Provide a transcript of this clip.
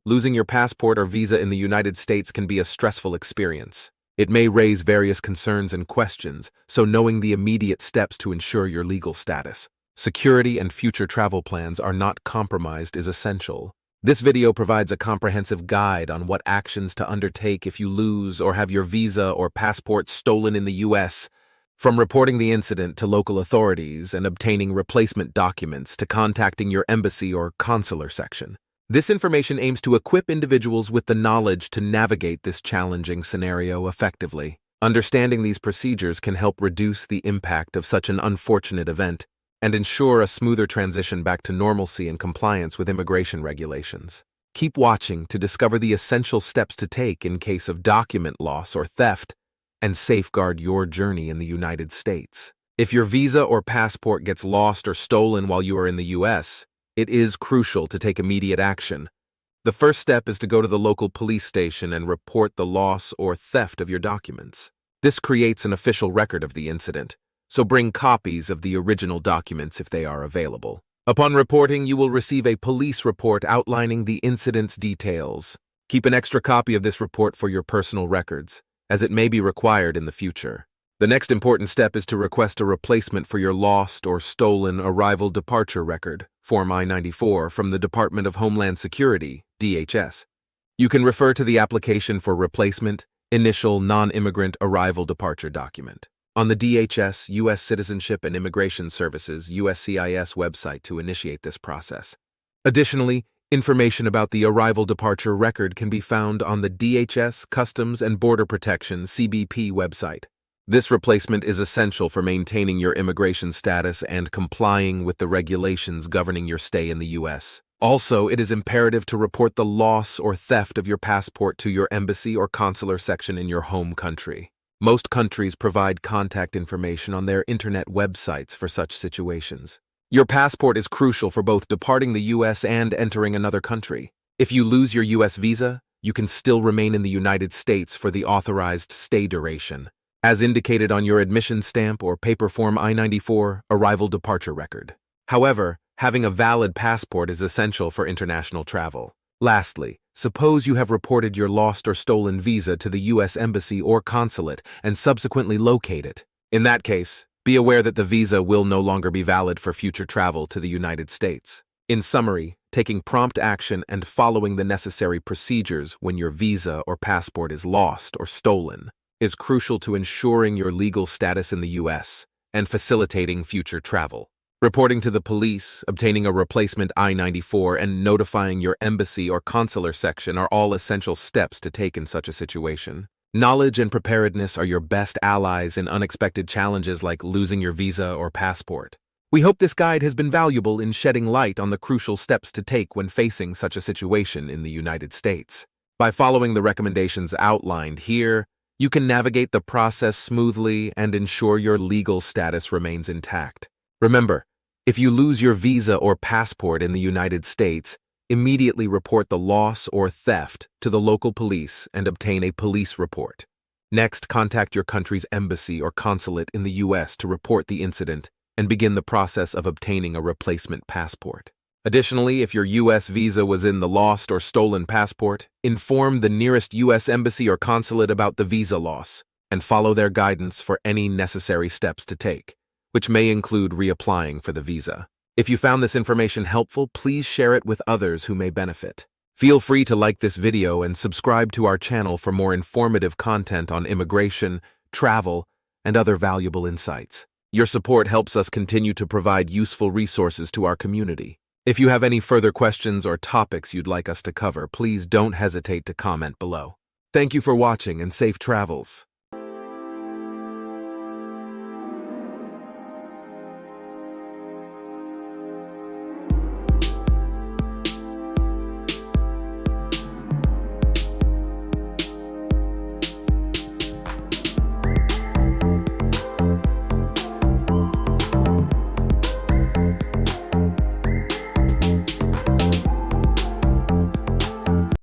Losing your passport or visa in the United States can be a stressful experience. It may raise various concerns and questions, so knowing the immediate steps to ensure your legal status, security, and future travel plans are not compromised is essential. This video provides a comprehensive guide on what actions to undertake if you lose or have your visa or passport stolen in the U.S., from reporting the incident to local authorities and obtaining replacement documents to contacting your embassy or consular section. This information aims to equip individuals with the knowledge to navigate this challenging scenario effectively. Understanding these procedures can help reduce the impact of such an unfortunate event and ensure a smoother transition back to normalcy and compliance with immigration regulations. Keep watching to discover the essential steps to take in case of document loss or theft and safeguard your journey in the United States. If your visa or passport gets lost or stolen while you are in the U.S., it is crucial to take immediate action. The first step is to go to the local police station and report the loss or theft of your documents. This creates an official record of the incident, so bring copies of the original documents if they are available. Upon reporting, you will receive a police report outlining the incident's details. Keep an extra copy of this report for your personal records, as it may be required in the future. The next important step is to request a replacement for your lost or stolen arrival departure record, Form I-94, from the Department of Homeland Security, DHS. You can refer to the application for replacement, initial non-immigrant arrival departure document on the DHS U.S. Citizenship and Immigration Services USCIS website to initiate this process. Additionally, information about the arrival departure record can be found on the DHS Customs and Border Protection CBP website. This replacement is essential for maintaining your immigration status and complying with the regulations governing your stay in the U.S. Also, it is imperative to report the loss or theft of your passport to your embassy or consular section in your home country. Most countries provide contact information on their internet websites for such situations. Your passport is crucial for both departing the U.S. and entering another country. If you lose your U.S. visa, you can still remain in the United States for the authorized stay duration, as indicated on your admission stamp or paper Form I-94 arrival departure record. However, having a valid passport is essential for international travel. Lastly, suppose you have reported your lost or stolen visa to the U.S. Embassy or consulate and subsequently locate it. In that case, be aware that the visa will no longer be valid for future travel to the United States. In summary, taking prompt action and following the necessary procedures when your visa or passport is lost or stolen is crucial to ensuring your legal status in the U.S. and facilitating future travel. Reporting to the police, obtaining a replacement I-94, and notifying your embassy or consular section are all essential steps to take in such a situation. Knowledge and preparedness are your best allies in unexpected challenges like losing your visa or passport. We hope this guide has been valuable in shedding light on the crucial steps to take when facing such a situation in the United States. By following the recommendations outlined here, you can navigate the process smoothly and ensure your legal status remains intact. Remember, if you lose your visa or passport in the United States, immediately report the loss or theft to the local police and obtain a police report. Next, contact your country's embassy or consulate in the U.S. to report the incident and begin the process of obtaining a replacement passport. Additionally, if your U.S. visa was in the lost or stolen passport, inform the nearest U.S. embassy or consulate about the visa loss and follow their guidance for any necessary steps to take, which may include reapplying for the visa. If you found this information helpful, please share it with others who may benefit. Feel free to like this video and subscribe to our channel for more informative content on immigration, travel, and other valuable insights. Your support helps us continue to provide useful resources to our community. If you have any further questions or topics you'd like us to cover, please don't hesitate to comment below. Thank you for watching and safe travels.